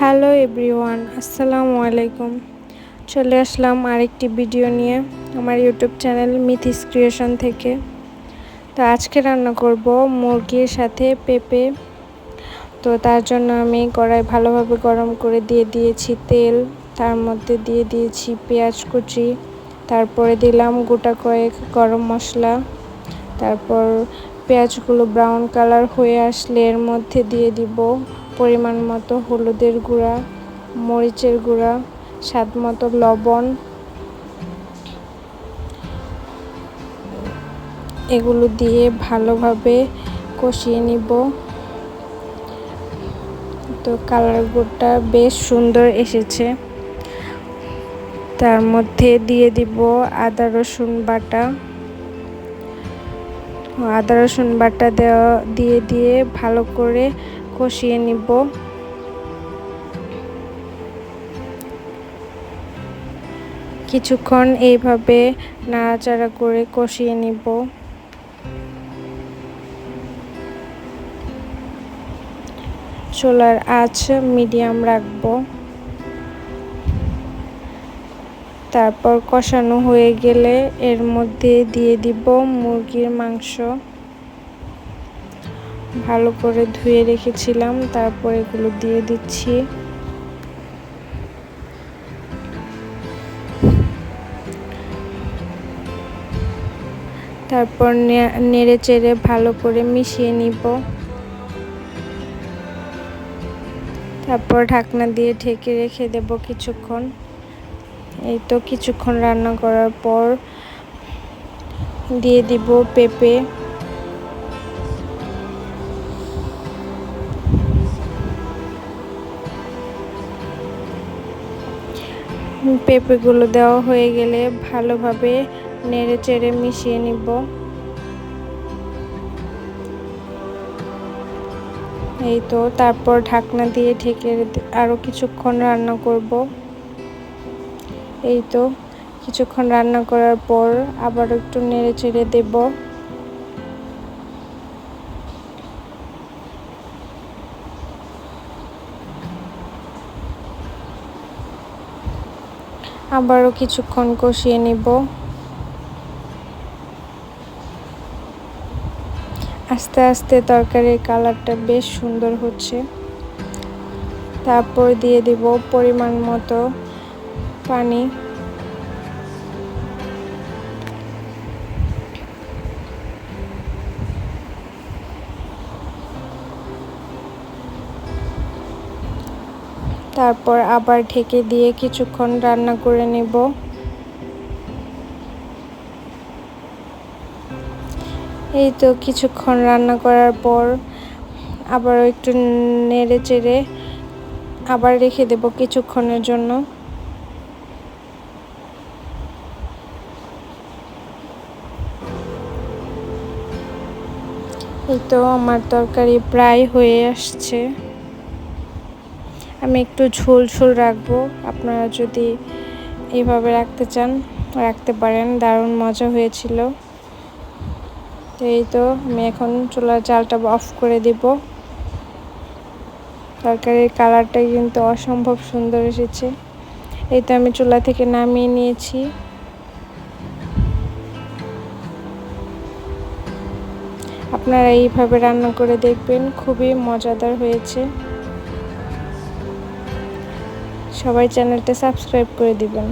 Hello everyone, আসসালামু আলাইকুম। চলে আসলাম আরেকটি ভিডিও নিয়ে আমার ইউটিউব চ্যানেল মিথিস ক্রিয়েশন থেকে। তো আজকে রান্না করব মুরগির সাথে পেঁপে। তো তার জন্য আমি কড়াই ভালোভাবে গরম করে দিয়ে দিয়েছি তেল, তার মধ্যে দিয়ে দিয়েছি পেঁয়াজ কুচি, তারপরে দিলাম গোটা কয়েক গরম মশলা। তারপর পেঁয়াজগুলো ব্রাউন কালার হয়ে আসলে এর মধ্যে দিয়ে দিব পরিমাণ মতো হলুদের গুঁড়া, মরিচের গুঁড়া, স্বাদ মতো লবণ। এগুলো দিয়ে ভালোভাবে কষিয়ে নিব। তো কালারটা বেশ সুন্দর এসেছে। তার মধ্যে দিয়ে দিব আদা রসুন বাটা দিয়ে ভালো করে কষিয়ে নিব। কিছুক্ষণ এইভাবে নাড়াচাড়া করে কষিয়ে নিব। চুলার আঁচ মিডিয়াম রাখব। তারপর কষানো হয়ে গেলে এর মধ্যে দিয়ে দিব মুরগির মাংস। ভালো করে ধুয়ে রেখেছিলাম, তারপর এগুলো দিয়ে দিচ্ছি। তারপর নেড়ে চেড়ে ভালো করে মিশিয়ে নিব। তারপর ঢাকনা দিয়ে ঢেকে রেখে দেব কিছুক্ষণ। এই তো কিছুক্ষণ রান্না করার পর দিয়ে দিব পেঁপে। পেঁপেগুলো দেওয়া হয়ে গেলে ভালোভাবে নেড়ে চেড়ে মিশিয়ে নিব। এই তো তারপর ঢাকনা দিয়ে ঢেকে আরও কিছুক্ষণ রান্না করব। এই তো কিছুক্ষণ রান্না করার পর আবার একটু নেড়ে চেড়ে দেব। আবারও কিছুক্ষণ কষিয়ে নিব। আস্তে আস্তে তরকারির কালারটা বেশ সুন্দর হচ্ছে। তারপর দিয়ে দিব পরিমাণ মতো পানি। তারপর আবার ঢেকে দিয়ে কিছুক্ষণ রান্না করে নেব। এই তো কিছুক্ষণ রান্না করার পর আবার একটু নেড়ে চেড়ে আবার রেখে দেব কিছুক্ষণের জন্য। এই তো আমার তরকারি প্রায় হয়ে আসছে। আমি একটু ঝোল ঝোল রাখবো। আপনারা যদি এইভাবে রাখতে চান রাখতে পারেন, দারুণ মজা হয়েছিল। তো এই তো আমি এখন চুলার জালটা অফ করে দিব। তরকারির কালারটা কিন্তু অসম্ভব সুন্দর এসেছে। এই তো আমি চুলা থেকে নামিয়ে নিয়েছি। আপনারা এইভাবে রান্না করে দেখবেন, খুবই মজাদার হয়েছে। সবাই চ্যানেলটা সাবস্ক্রাইব করে দিবেন।